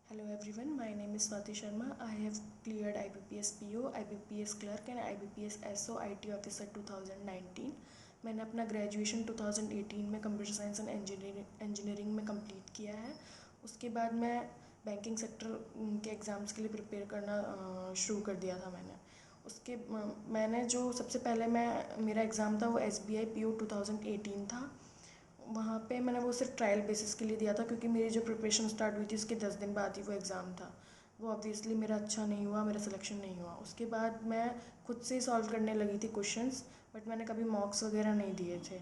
Hello everyone, my name is Swati Sharma. I have cleared IBPS PO, IBPS Clerk and IBPS SO IT Officer 2019. मैंने अपना graduation 2018 में computer science and engineering में complete किया है। उसके बाद मैं बैंकिंग सेक्टर के एग्ज़ाम्स के लिए प्रिपेयर करना शुरू कर दिया था मैंने जो सबसे पहले मेरा एग्ज़ाम था वो SBI PO 2018 था। वहाँ पे मैंने वो सिर्फ ट्रायल बेसिस के लिए दिया था क्योंकि मेरी जो प्रिपरेशन स्टार्ट हुई थी उसके 10 दिन बाद ही वो एग्ज़ाम था। वो ऑब्वियसली मेरा अच्छा नहीं हुआ, मेरा सिलेक्शन नहीं हुआ। उसके बाद मैं खुद से ही सॉल्व करने लगी थी क्वेश्चंस, बट मैंने कभी मॉक्स वगैरह नहीं दिए थे।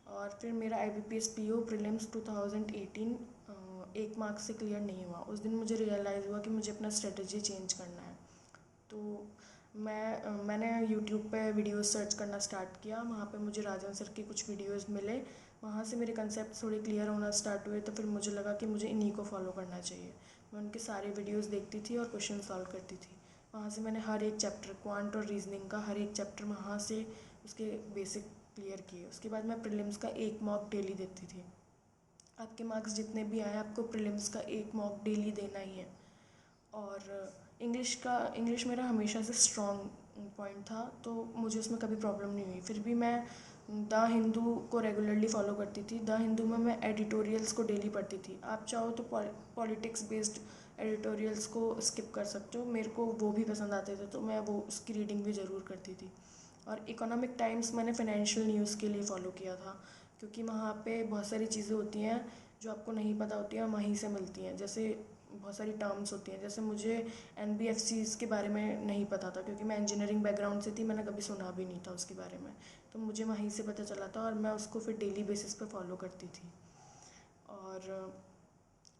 और फिर मेरा IBPS PO प्रीलिम्स 2018 1 मार्क्स से क्लियर नहीं हुआ। उस दिन मुझे रियलाइज़ हुआ कि मुझे अपना स्ट्रेटजी चेंज करना है। तो मैंने यूट्यूब पे वीडियोस सर्च करना स्टार्ट किया। वहाँ पे मुझे राजन सर के कुछ वीडियोस मिले। वहाँ से मेरे कंसेप्ट थोड़े क्लियर होना स्टार्ट हुए, तो फिर मुझे लगा कि मुझे इन्हीं को फॉलो करना चाहिए। मैं उनके सारे वीडियोस देखती थी और क्वेश्चन सॉल्व करती थी। वहाँ से मैंने हर एक चैप्टर, क्वांट और रीजनिंग का हर एक चैप्टर वहाँ से उसके बेसिक क्लियर किए। उसके बाद मैं प्रीलिम्स का 1 मॉक डेली देती थी। आपके मार्क्स जितने भी आए, आपको प्रीलिम्स का 1 मॉक डेली देना ही है। और इंग्लिश मेरा हमेशा से स्ट्रॉन्ग पॉइंट था, तो मुझे उसमें कभी प्रॉब्लम नहीं हुई। फिर भी मैं द हिंदू को रेगुलरली फॉलो करती थी। द हिंदू में मैं एडिटोरियल्स को डेली पढ़ती थी। आप चाहो तो पॉलिटिक्स बेस्ड एडिटोरियल्स को स्किप कर सकते हो, मेरे को वो भी पसंद आते थे, तो मैं वो उसकी रीडिंग भी ज़रूर करती थी। और इकोनॉमिक टाइम्स मैंने फाइनेंशियल न्यूज़ के लिए फ़ॉलो किया था, क्योंकि वहाँ पे बहुत सारी चीज़ें होती हैं जो आपको नहीं पता होती हैं, वहीं से मिलती हैं। जैसे बहुत सारी टर्म्स होती हैं, जैसे मुझे NBFCs के बारे में नहीं पता था, क्योंकि मैं इंजीनियरिंग बैकग्राउंड से थी, मैंने कभी सुना भी नहीं था उसके बारे में। तो मुझे वहीं से पता चला था और मैं उसको फिर डेली बेसिस पे फॉलो करती थी। और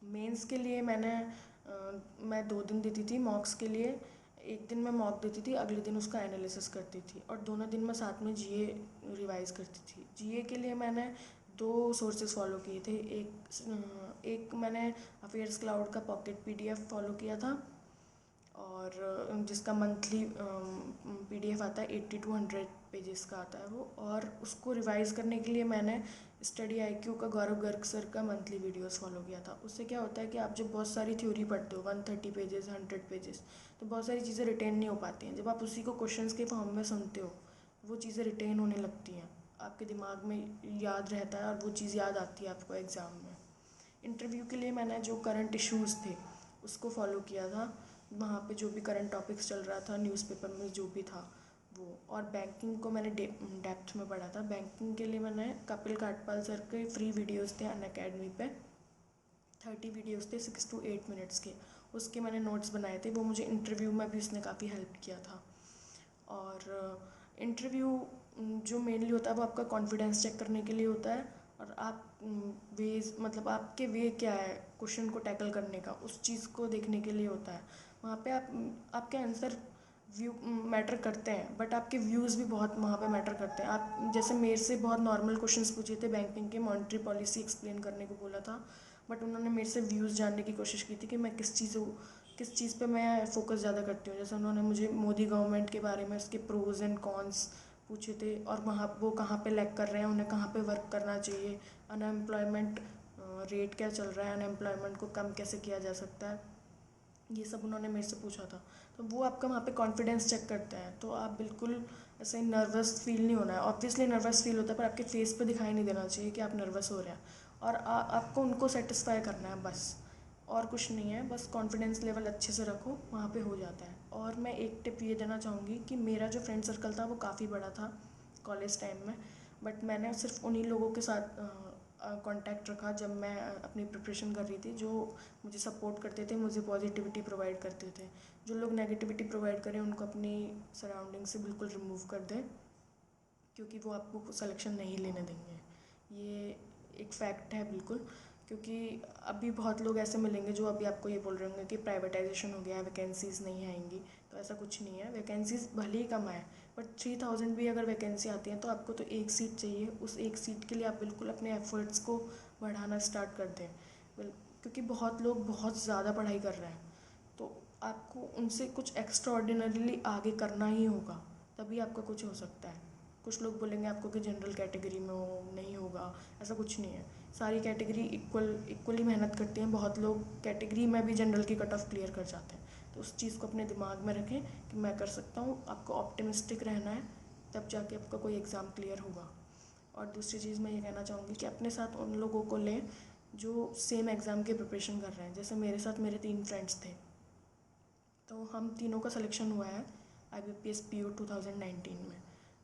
मेंस के लिए मैं 2 दिन देती थी मॉक्स के लिए। एक दिन मैं मॉक देती थी, अगले दिन उसका एनालिसिस करती थी, और दोनों दिन मैं साथ में GA रिवाइज़ करती थी। GA के लिए मैंने 2 सोर्सेज फॉलो किए थे। एक मैंने अफेयर्स क्लाउड का पॉकेट PDF फॉलो किया था, और जिसका मंथली PDF आता है, 80 to 100 पेजेस का आता है वो। और उसको रिवाइज़ करने के लिए मैंने स्टडी IQ का गौरव गर्ग सर का मंथली वीडियोस फॉलो किया था। उससे क्या होता है कि आप जब बहुत सारी थ्योरी पढ़ते हो, 130 पेजेस, 100 पेजेस, तो बहुत सारी चीज़ें रिटेन नहीं हो पाती हैं। जब आप उसी को क्वेश्चंस के फॉर्म में सुनते हो, वो चीज़ें रिटेन होने लगती हैं, आपके दिमाग में याद रहता है, और वो चीज़ याद आती है आपको एग्ज़ाम में। इंटरव्यू के लिए मैंने जो करंट इश्यूज़ थे उसको फॉलो किया था। वहाँ पे जो भी करंट टॉपिक्स चल रहा था, न्यूज़पेपर में जो भी था वो। और बैंकिंग को मैंने डेप्थ में पढ़ा था। बैंकिंग के लिए मैंने कपिल काटपाल सर के फ्री वीडियोस थे अनअकैडमी पे, 30 वीडियोस थे 6 to 8 मिनट्स के। उसके मैंने नोट्स बनाए थे, वो मुझे इंटरव्यू में भी उसने काफ़ी हेल्प किया था। और इंटरव्यू जो मेनली होता है वो आपका कॉन्फिडेंस चेक करने के लिए होता है, और आप वेज, मतलब आपके वे क्या है क्वेश्चन को टैकल करने का, उस चीज़ को देखने के लिए होता है। वहाँ पे आपके आंसर व्यू मैटर करते हैं, बट आपके व्यूज़ भी बहुत वहाँ पे मैटर करते हैं। आप जैसे मेरे से बहुत नॉर्मल क्वेश्चंस पूछे थे, बैंकिंग के मॉनेटरी पॉलिसी एक्सप्लेन करने को बोला था, बट उन्होंने मेरे से व्यूज़ जानने की कोशिश की थी कि मैं किस चीज़ पे मैं फोकस ज़्यादा करती हूँ। जैसे उन्होंने मुझे मोदी गवर्नमेंट के बारे में, उसके प्रोज एंड कॉन्स पूछे थे, और वो कहाँ पे लैग कर रहे हैं, उन्हें कहाँ पे वर्क करना चाहिए, अनएम्प्लॉयमेंट रेट क्या चल रहा है, अनएम्प्लॉयमेंट को कम कैसे किया जा सकता है, ये सब उन्होंने मेरे से पूछा था। तो वो आपका वहाँ पे कॉन्फिडेंस चेक करते हैं, तो आप बिल्कुल ऐसे नर्वस फील नहीं होना है। ऑब्वियसली नर्वस फील होता है, पर आपके फेस पे दिखाई नहीं देना चाहिए कि आप नर्वस हो रहे हैं, और आपको उनको सेटिस्फाई करना है बस, और कुछ नहीं है। बस कॉन्फिडेंस लेवल अच्छे से रखो, वहाँ पे हो जाता है। और मैं एक टिप ये देना चाहूँगी कि मेरा जो फ्रेंड सर्कल था वो काफ़ी बड़ा था कॉलेज टाइम में, बट मैंने सिर्फ उन्हीं लोगों के साथ कांटेक्ट रखा जब मैं अपनी प्रिपरेशन कर रही थी, जो मुझे सपोर्ट करते थे, मुझे पॉजिटिविटी प्रोवाइड करते थे। जो लोग नेगेटिविटी प्रोवाइड करें उनको अपनी सराउंडिंग से बिल्कुल रिमूव कर दें, क्योंकि वो आपको सिलेक्शन नहीं लेने देंगे। ये एक फैक्ट है बिल्कुल, क्योंकि अभी बहुत लोग ऐसे मिलेंगे जो अभी आपको ये बोल रहे होंगे कि प्राइवेटाइजेशन हो गया है, वैकेंसीज़ नहीं आएंगी। तो ऐसा कुछ नहीं है, वैकेंसीज़ भले ही कम आए, बट 3000 भी अगर वैकेंसी आती है तो आपको तो एक सीट चाहिए। उस एक सीट के लिए आप बिल्कुल अपने एफर्ट्स को बढ़ाना स्टार्ट कर दें, क्योंकि बहुत लोग बहुत ज़्यादा पढ़ाई कर रहे हैं, तो आपको उनसे कुछ एक्स्ट्रा ऑर्डिनरीली आगे करना ही होगा, तभी आपका कुछ हो सकता है। कुछ लोग बोलेंगे आपको कि जनरल कैटेगरी में हो, नहीं होगा, ऐसा कुछ नहीं है। सारी कैटेगरी इक्वली मेहनत करती हैं। बहुत लोग कैटेगरी में भी जनरल की कट ऑफ क्लियर कर जाते हैं। तो उस चीज़ को अपने दिमाग में रखें कि मैं कर सकता हूँ। आपको ऑप्टिमिस्टिक रहना है, तब जाके आपका कोई एग्ज़ाम क्लियर होगा। और दूसरी चीज़ मैं ये कहना चाहूँगी कि अपने साथ उन लोगों को लें जो सेम एग्ज़ाम की प्रिपरेशन कर रहे हैं। जैसे मेरे साथ मेरे 3 फ्रेंड्स थे, तो हम तीनों का सिलेक्शन हुआ है IBPS PO 2019 में।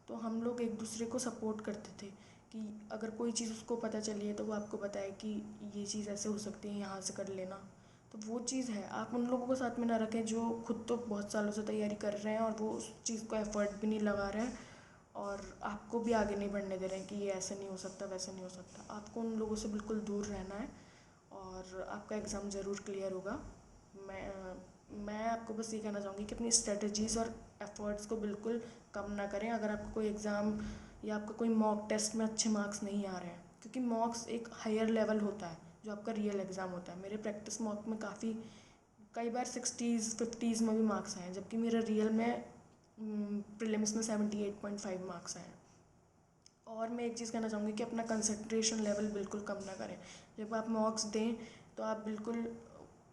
तो हम लोग एक दूसरे को सपोर्ट करते थे कि अगर कोई चीज़ उसको पता चली है तो वो आपको बताए कि ये चीज़ ऐसे हो सकती है, यहाँ से कर लेना। तो वो चीज़ है, आप उन लोगों को साथ में ना रखें जो खुद तो बहुत सालों से तैयारी कर रहे हैं और वो उस चीज़ को एफर्ट भी नहीं लगा रहे हैं और आपको भी आगे नहीं बढ़ने दे रहे हैं कि ये ऐसे नहीं हो सकता, वैसे नहीं हो सकता। आपको उन लोगों से बिल्कुल दूर रहना है और आपका एग्ज़ाम ज़रूर क्लियर होगा। मैं आपको बस ये कहना चाहूँगी कि अपनी स्ट्रेटजीज़ और एफ़र्ट्स को बिल्कुल कम ना करें। अगर आपका कोई एग्ज़ाम या आपका कोई मॉक टेस्ट में अच्छे मार्क्स नहीं आ रहे हैं, क्योंकि मॉक्स एक हायर लेवल होता है जो आपका रियल एग्ज़ाम होता है। मेरे प्रैक्टिस मॉक में कई बार 60s 50s में भी मार्क्स आए हैं, जबकि मेरा रियल में प्रीलिम्स में 78.5 मार्क्स आए हैं। और मैं एक चीज़ कहना चाहूँगी कि अपना कंसंट्रेशन लेवल बिल्कुल कम ना करें। जब आप मॉक्स दें तो आप बिल्कुल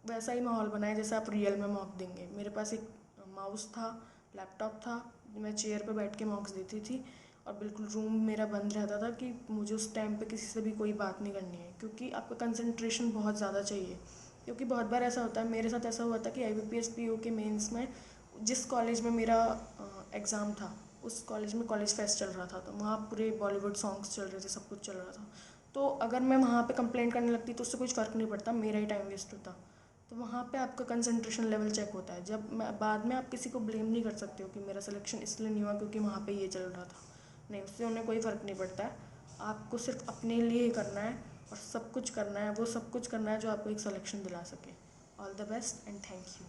वैसा ही माहौल बनाएं जैसा आप रियल में मॉक देंगे। मेरे पास एक माउस था, लैपटॉप था, मैं चेयर पर बैठ के मॉक्स देती थी और बिल्कुल रूम मेरा बंद रहता था कि मुझे उस टाइम पे किसी से भी कोई बात नहीं करनी है, क्योंकि आपका कंसंट्रेशन बहुत ज़्यादा चाहिए। क्योंकि बहुत बार ऐसा होता है, मेरे साथ ऐसा हुआ था कि IBPS PO के मेंस में जिस कॉलेज में मेरा एग्ज़ाम था उस कॉलेज में कॉलेज फेस्ट चल रहा था, तो वहाँ पूरे बॉलीवुड सॉन्ग्स चल रहे थे, सब कुछ चल रहा था। तो अगर मैं वहाँ पे कंप्लेंट करने लगती तो उससे कुछ फ़र्क नहीं पड़ता, मेरा ही टाइम वेस्ट होता। तो वहाँ पे आपका कंसंट्रेशन लेवल चेक होता है। जब मैं बाद में आप किसी को ब्लेम नहीं कर सकते हो कि मेरा सिलेक्शन इसलिए नहीं हुआ क्योंकि वहाँ पे ये चल रहा था। नहीं, उससे उन्हें कोई फ़र्क नहीं पड़ता है। आपको सिर्फ अपने लिए ही करना है और सब कुछ करना है, वो सब कुछ करना है जो आपको एक सिलेक्शन दिला सके। All the best and thank you.